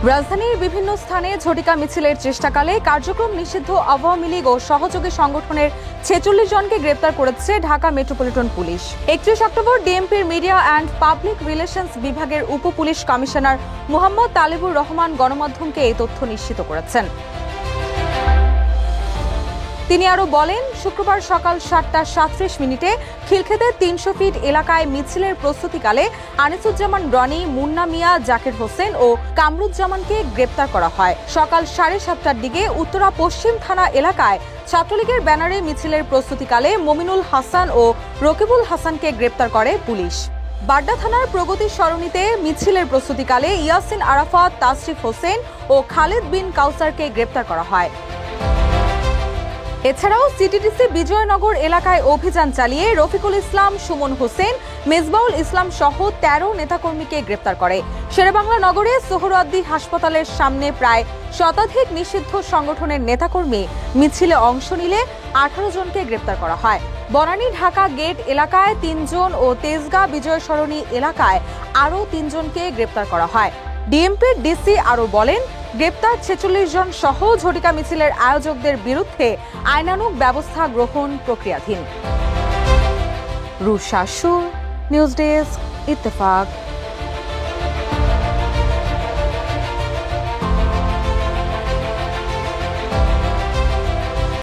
রাজধানীর বিভিন্ন স্থানে ঝটিকা মিছিলের চেষ্টাকালে কার্যক্রম নিষিদ্ধ আওয়ামী লীগ ও সহযোগী সংগঠনের ৪৬ জনকে গ্রেপ্তার করেছে ঢাকা মেট্রোপলিটন পুলিশ। ৩১ অক্টোবর ডিএমপির মিডিয়া অ্যান্ড পাবলিক রিলেশনস বিভাগের উপ পুলিশ কমিশনার মোহাম্মদ তালেবুর রহমান গণমাধ্যমকে এই তথ্য নিশ্চিত করেছেন। তিনি আরো বলেন, শুক্রবার সকাল ৭টা ৩৭ খিলক্ষেতের ৩০০ ফিট এলাকায় মিছিলের প্রস্তুতিকালে আনিসুজ্জামান রনি, মুন্না মিয়া, জাকির হোসেন ও কামরুজ্জামানকে গ্রেপ্তার করা হয়। সকাল ৭:৩০টার দিকে উত্তরা পশ্চিম থানা এলাকায় ছাত্রলীগের ব্যানারে মিছিলের প্রস্তুতিকালে মমিনুল হাসান ও রকিবুল হাসানকে গ্রেপ্তার করে পুলিশ। বাড্ডা থানার প্রগতি সরণিতে মিছিলের প্রস্তুতিকালে ইয়াসিন আরাফাত, তাসরিফ হোসেন ও খালেদ বিন কাউসারকে গ্রেপ্তার করা হয়। এছাড়াও সিটিডিসি বিজয়নগর এলাকায় অভিযান চালিয়ে রফিকুল ইসলাম, সুমন হোসেন, মেজবাউল ইসলাম সহ ১৩ নেতাকর্মীকে গ্রেপ্তার করে। শেরেবাংলা নগরে সোহরাওয়ার্দী হাসপাতালের সামনে প্রায় শতাধিক নিষিদ্ধ সংগঠনের নেতাকর্মী মিছিলে অংশ নিলে ১৮ জনকে গ্রেপ্তার করা হয়। বনানী ঢাকা গেট এলাকায় ৩ জন ও তেজগাঁ বিজয় সরণি এলাকায় আরও ৩ জনকে গ্রেপ্তার করা হয়। ডিএমপির ডিসি আরও বলেন, গ্রেপ্তার ৪৬ জন সহ ঝটিকা মিছিলের আয়োজকদের বিরুদ্ধে আইনানুগ ব্যবস্থা গ্রহণ প্রক্রিয়াধীন। রুশা সুর, নিউজ ডেস্ক, ইত্তেফাক।